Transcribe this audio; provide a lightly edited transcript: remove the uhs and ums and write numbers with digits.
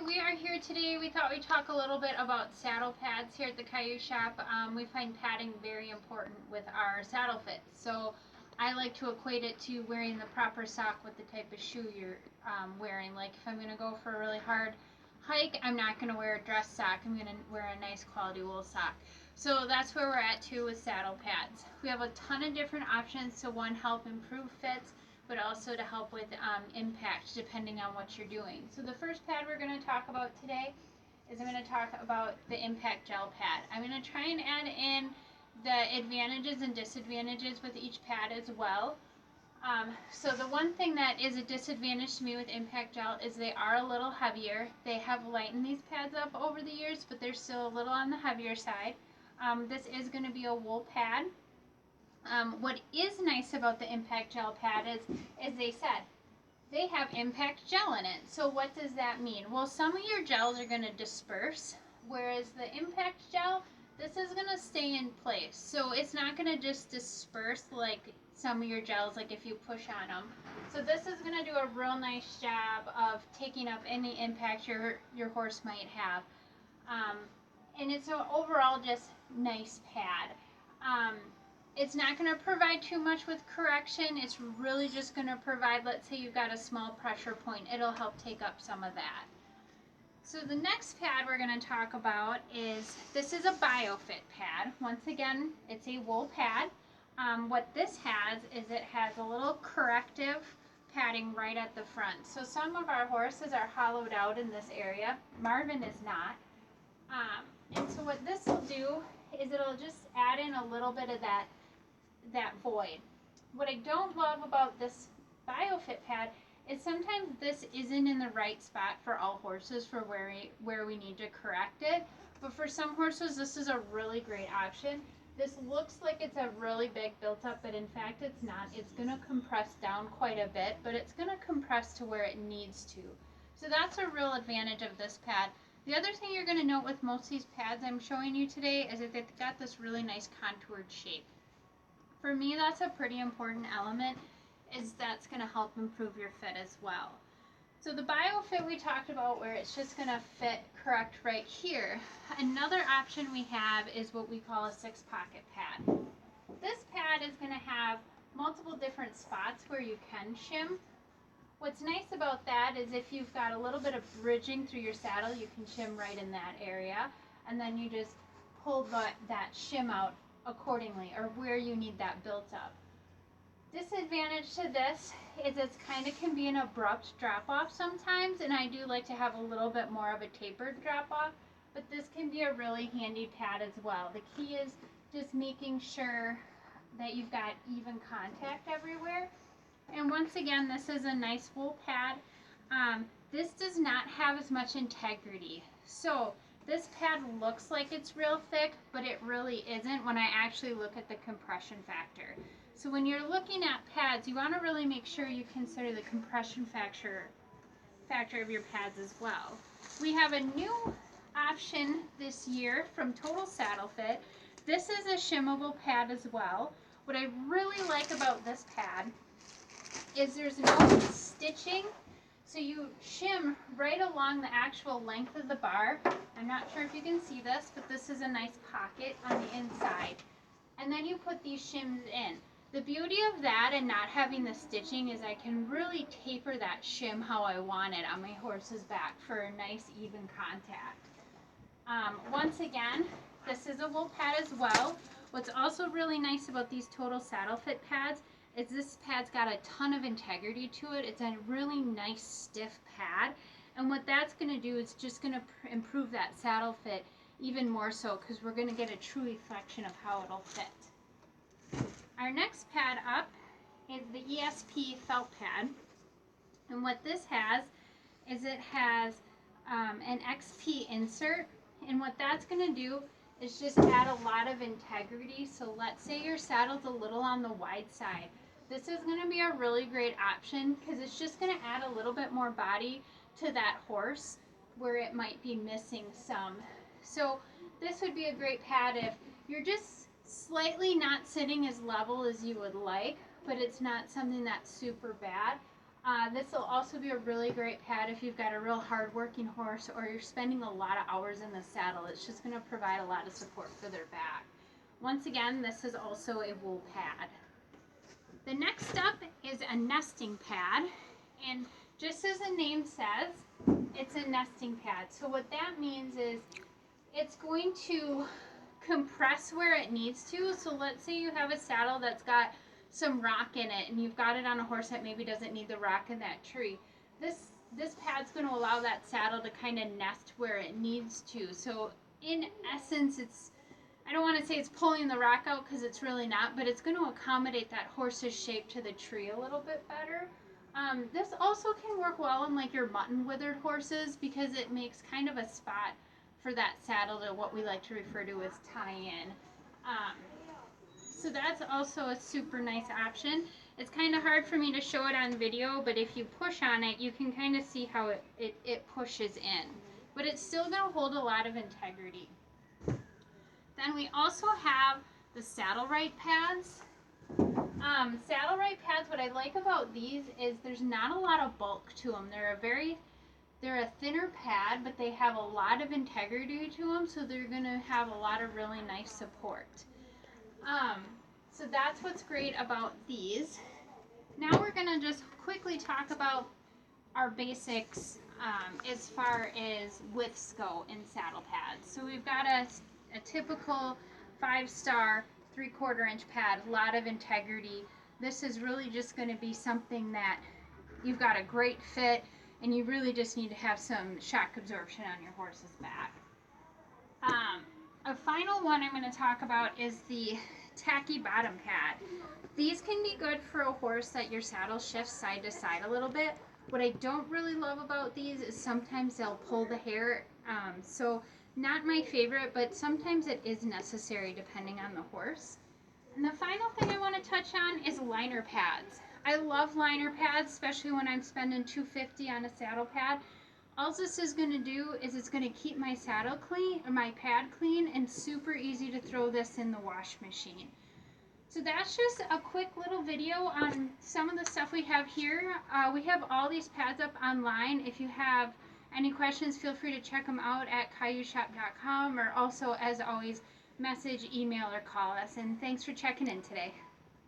we are here today. We thought we'd talk a little bit about saddle pads here at the Cayuse Shop. We find padding very important with our saddle fits. So I like to equate it to wearing the proper sock with the type of shoe you're wearing. Like if I'm going to go for a really hard hike, I'm not going to wear a dress sock. I'm going to wear a nice quality wool sock. So that's where we're at too with saddle pads. We have a ton of different options to one, help improve fits, but also to help with impact depending on what you're doing. So the first pad we're going to talk about today is I'm going to talk about the impact gel pad. I'm going to try and add in the advantages and disadvantages with each pad as well. So the one thing that is a disadvantage to me with impact gel is they are a little heavier. They have lightened these pads up over the years, but they're still a little on the heavier side. This is going to be a wool pad. What is nice about the impact gel pad is, as they said, they have impact gel in it. So what does that mean? Well, some of your gels are going to disperse, whereas the impact gel, this is going to stay in place. So it's not going to just disperse like some of your gels, like if you push on them. So this is going to do a real nice job of taking up any impact your horse might have. And it's an overall just nice pad. It's not going to provide too much with correction. It's really just going to provide, let's say you've got a small pressure point, it'll help take up some of that. So the next pad we're going to talk about is, this is a BioFit pad. Once again, it's a wool pad. What this has is it has a little corrective padding right at the front. So some of our horses are hollowed out in this area. Marvin is not. And so what this will do is it'll just add in a little bit of that void. What I don't love about this BioFit pad is sometimes this isn't in the right spot for all horses for where we need to correct it. But for some horses, this is a really great option. This looks like it's a really big built-up, but in fact it's not. It's going to compress down quite a bit, but it's going to compress to where it needs to. So that's a real advantage of this pad. The other thing you're going to note with most of these pads I'm showing you today is that they've got this really nice contoured shape. For me, that's a pretty important element, is that's going to help improve your fit as well. So the BioFit we talked about, where it's just going to fit correct right here. Another option we have is what we call a 6-pocket pad. This pad is going to have multiple different spots where you can shim. What's nice about that is if you've got a little bit of bridging through your saddle, you can shim right in that area, and then you just pull that shim out accordingly, or where you need that built up. Disadvantage to this is it's kind of can be an abrupt drop off sometimes, and I do like to have a little bit more of a tapered drop off, but this can be a really handy pad as well. The key is just making sure that you've got even contact everywhere. And once again, this is a nice wool pad. This does not have as much integrity. So this pad looks like it's real thick, but it really isn't when I actually look at the compression factor. So when you're looking at pads, you want to really make sure you consider the compression factor of your pads as well. We have a new option this year from Total Saddle Fit. This is a shimmable pad as well. What I really like about this pad is there's no stitching. So you shim right along the actual length of the bar. I'm not sure if you can see this, but this is a nice pocket on the inside. And then you put these shims in. The beauty of that and not having the stitching is I can really taper that shim how I want it on my horse's back for a nice even contact. Once again, this is a wool pad as well. What's also really nice about these Total Saddle Fit pads is this pad's got a ton of integrity to it. It's a really nice stiff pad, and what that's going to do is just going to improve that saddle fit even more so, because we're going to get a true reflection of how it'll fit. Our next pad up is the ESP Felt pad, and what this has is it has an XP insert, and what that's going to do is just add a lot of integrity. So let's say your saddle's a little on the wide side. This is going to be a really great option because it's just going to add a little bit more body to that horse where it might be missing some. So this would be a great pad if you're just slightly not sitting as level as you would like, but it's not something that's super bad. This will also be a really great pad if you've got a real hard-working horse or you're spending a lot of hours in the saddle. It's just going to provide a lot of support for their back. Once again, this is also a wool pad. The next up is a nesting pad, and just as the name says, it's a nesting pad. So what that means is it's going to compress where it needs to. So let's say you have a saddle that's got some rock in it and you've got it on a horse that maybe doesn't need the rock in that tree. This pad's going to allow that saddle to kind of nest where it needs to. So in essence, I don't want to say it's pulling the rock out because it's really not, but it's going to accommodate that horse's shape to the tree a little bit better. This also can work well on like your mutton withered horses because it makes kind of a spot for that saddle to what we like to refer to as tie-in. So that's also a super nice option. It's kind of hard for me to show it on video, but if you push on it, you can kind of see how it pushes in. But it's still going to hold a lot of integrity. Then we also have the saddle right pads. Saddle right pads, what I like about these is there's not a lot of bulk to them. They're a thinner pad, but they have a lot of integrity to them, so they're going to have a lot of really nice support. So that's what's great about these. Now we're going to just quickly talk about our basics as far as widths go in saddle pads. So we've got a typical 5-star 3/4 inch pad, a lot of integrity. This is really just going to be something that you've got a great fit and you really just need to have some shock absorption on your horse's back. A final one I'm going to talk about is the tacky bottom pad. These can be good for a horse that your saddle shifts side to side a little bit. What I don't really love about these is sometimes they'll pull the hair, so not my favorite, but sometimes it is necessary depending on the horse. And the final thing I want to touch on is liner pads. I love liner pads, especially when I'm spending $250 on a saddle pad. All this is going to do is it's going to keep my saddle clean, or my pad clean, and super easy to throw this in the wash machine. So that's just a quick little video on some of the stuff we have here. We have all these pads up online. If you have any questions, feel free to check them out at cayuseshop.com, or also, as always, message, email, or call us. And thanks for checking in today.